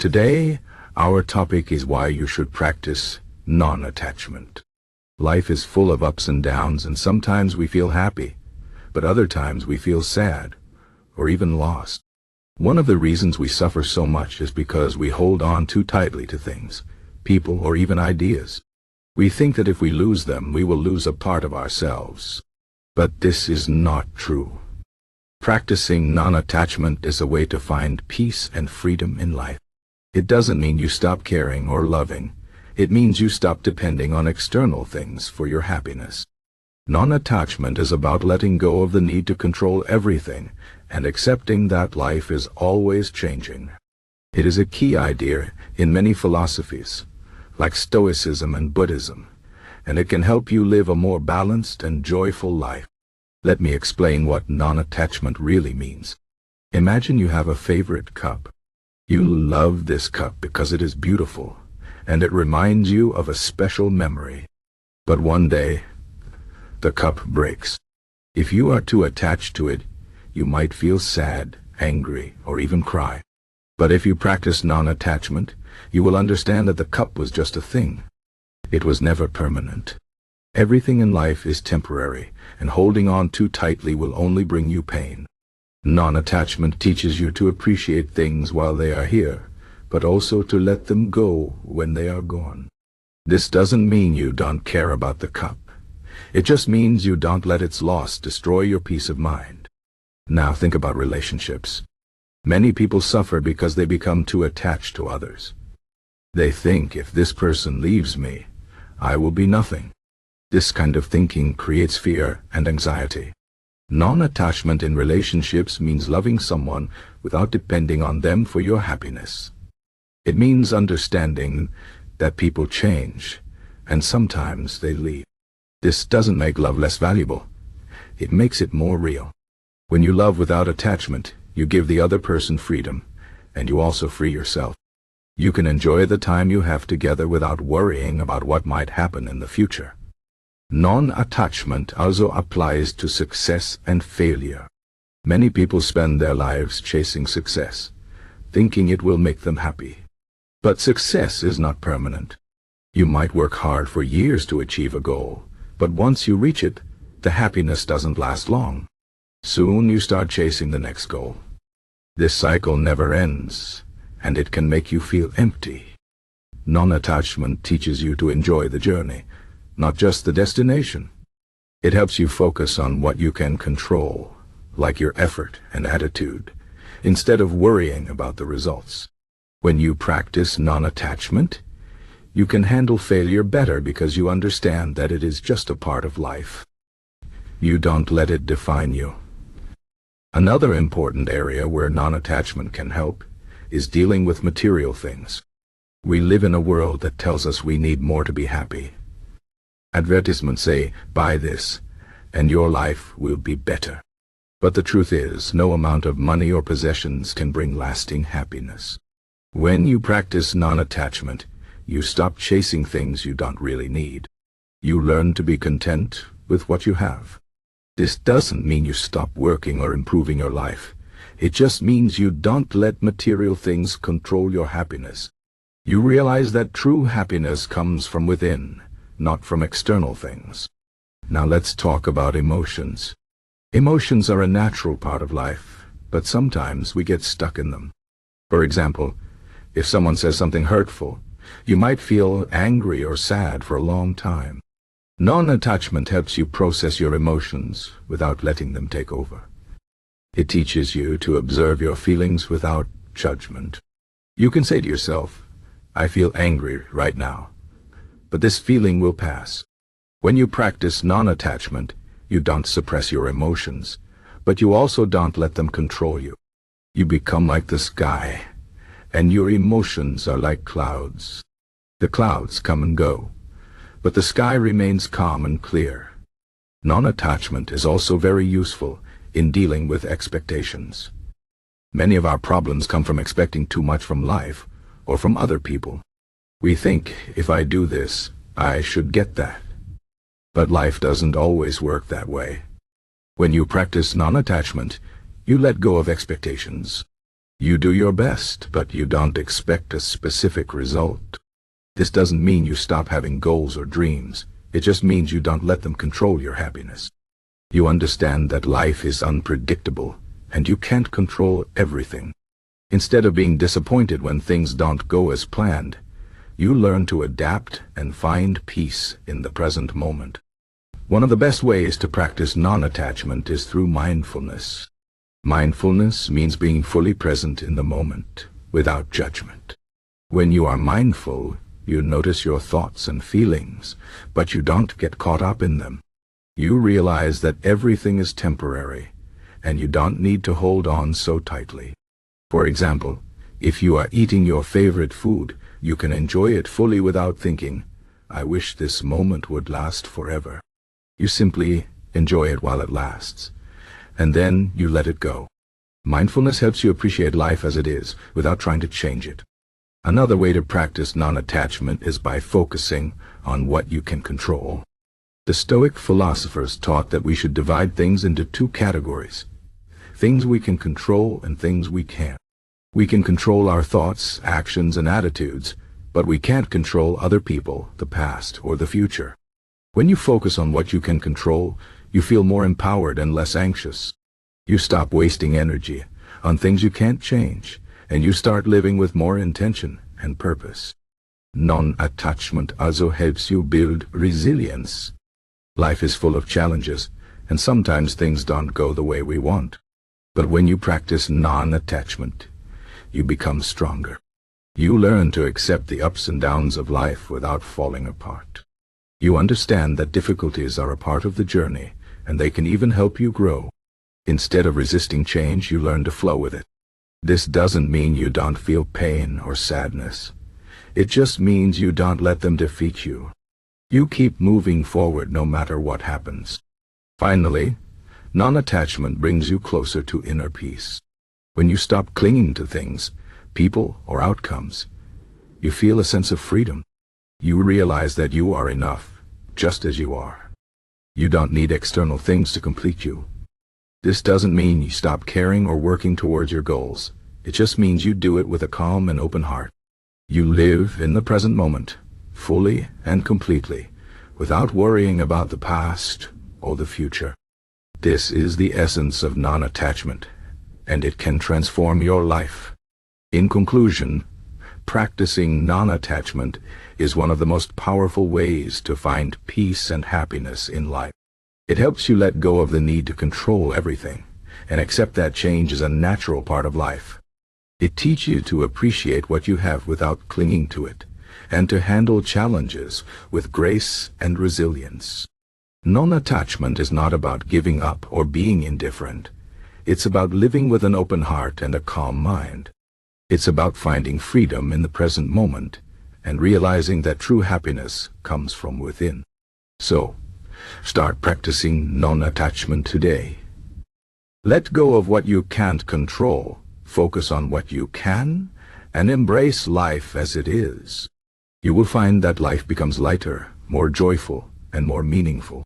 Today, our topic is why you should practice non-attachment. Life is full of ups and downs, and sometimes we feel happy, but other times we feel sad or even lost. One of the reasons we suffer so much is because we hold on too tightly to things, people, or even ideas. We think that if we lose them, we will lose a part of ourselves. But this is not true. Practicing non-attachment is a way to find peace and freedom in life. It doesn't mean you stop caring or loving. It means you stop depending on external things for your happiness. Non-attachment is about letting go of the need to control everything and accepting that life is always changing. It is a key idea in many philosophies, like Stoicism and Buddhism, and it can help you live a more balanced and joyful life. Let me explain what non-attachment really means. Imagine you have a favorite cup. You love this cup because it is beautiful, and it reminds you of a special memory. But one day, the cup breaks. If you are too attached to it, you might feel sad, angry, or even cry. But if you practice non-attachment, you will understand that the cup was just a thing. It was never permanent. Everything in life is temporary, and holding on too tightly will only bring you pain. Non-attachment teaches you to appreciate things while they are here, but also to let them go when they are gone. This doesn't mean you don't care about the cup. It just means you don't let its loss destroy your peace of mind. Now think about relationships. Many people suffer because they become too attached to others. They think, if this person leaves me, I will be nothing. This kind of thinking creates fear and anxiety. Non-attachment in relationships means loving someone without depending on them for your happiness. It means understanding that people change, and sometimes they leave. This doesn't make love less valuable. It makes it more real. When you love without attachment, you give the other person freedom, and you also free yourself. You can enjoy the time you have together without worrying about what might happen in the future. Non-attachment also applies to success and failure. Many people spend their lives chasing success, thinking it will make them happy. But success is not permanent. You might work hard for years to achieve a goal, but once you reach it, the happiness doesn't last long. Soon you start chasing the next goal. This cycle never ends, and it can make you feel empty. Non-attachment teaches you to enjoy the journey, not just the destination. It helps you focus on what you can control, like your effort and attitude, instead of worrying about the results. When you practice non-attachment, you can handle failure better because you understand that it is just a part of life. You don't let it define you. Another important area where non-attachment can help is dealing with material things. We live in a world that tells us we need more to be happy. Advertisements say, buy this, and your life will be better. But the truth is, no amount of money or possessions can bring lasting happiness. When you practice non-attachment, you stop chasing things you don't really need. You learn to be content with what you have. This doesn't mean you stop working or improving your life. It just means you don't let material things control your happiness. You realize that true happiness comes from within, not from external things. Now let's talk about emotions. Emotions are a natural part of life, but sometimes we get stuck in them. For example, if someone says something hurtful, you might feel angry or sad for a long time. Non-attachment helps you process your emotions without letting them take over. It teaches you to observe your feelings without judgment. You can say to yourself, I feel angry right now, but this feeling will pass. When you practice non-attachment, you don't suppress your emotions, but you also don't let them control you. You become like the sky, and your emotions are like clouds. The clouds come and go, but the sky remains calm and clear. Non-attachment is also very useful in dealing with expectations. Many of our problems come from expecting too much from life or from other people. We think, if I do this, I should get that. But life doesn't always work that way. When you practice non-attachment, you let go of expectations. You do your best, but you don't expect a specific result. This doesn't mean you stop having goals or dreams. It just means you don't let them control your happiness. You understand that life is unpredictable, and you can't control everything. Instead of being disappointed when things don't go as planned, you learn to adapt and find peace in the present moment. One of the best ways to practice non-attachment is through mindfulness. Mindfulness means being fully present in the moment, without judgment. When you are mindful, you notice your thoughts and feelings, but you don't get caught up in them. You realize that everything is temporary, and you don't need to hold on so tightly. For example, if you are eating your favorite food, you can enjoy it fully without thinking, "I wish this moment would last forever." You simply enjoy it while it lasts, and then you let it go. Mindfulness helps you appreciate life as it is, without trying to change it. Another way to practice non-attachment is by focusing on what you can control. The Stoic philosophers taught that we should divide things into two categories: things we can control and things we can't. We can control our thoughts, actions, and attitudes, but we can't control other people, the past, or the future. When you focus on what you can control, you feel more empowered and less anxious. You stop wasting energy on things you can't change, and you start living with more intention and purpose. Non-attachment also helps you build resilience. Life is full of challenges, and sometimes things don't go the way we want. But when you practice non-attachment, you become stronger. You learn to accept the ups and downs of life without falling apart. You understand that difficulties are a part of the journey, and they can even help you grow. Instead of resisting change, you learn to flow with it. This doesn't mean you don't feel pain or sadness. It just means you don't let them defeat you. You keep moving forward no matter what happens. Finally, non-attachment brings you closer to inner peace. When you stop clinging to things, people, or outcomes, you feel a sense of freedom. You realize that you are enough, just as you are. You don't need external things to complete you. This doesn't mean you stop caring or working towards your goals. It just means you do it with a calm and open heart. You live in the present moment, fully and completely, without worrying about the past or the future. This is the essence of non-attachment, and it can transform your life. In conclusion, practicing non-attachment is one of the most powerful ways to find peace and happiness in life. It helps you let go of the need to control everything and accept that change is a natural part of life. It teaches you to appreciate what you have without clinging to it, and to handle challenges with grace and resilience. Non-attachment is not about giving up or being indifferent. It's about living with an open heart and a calm mind. It's about finding freedom in the present moment and realizing that true happiness comes from within. So, start practicing non-attachment today. Let go of what you can't control, focus on what you can, and embrace life as it is. You will find that life becomes lighter, more joyful, and more meaningful.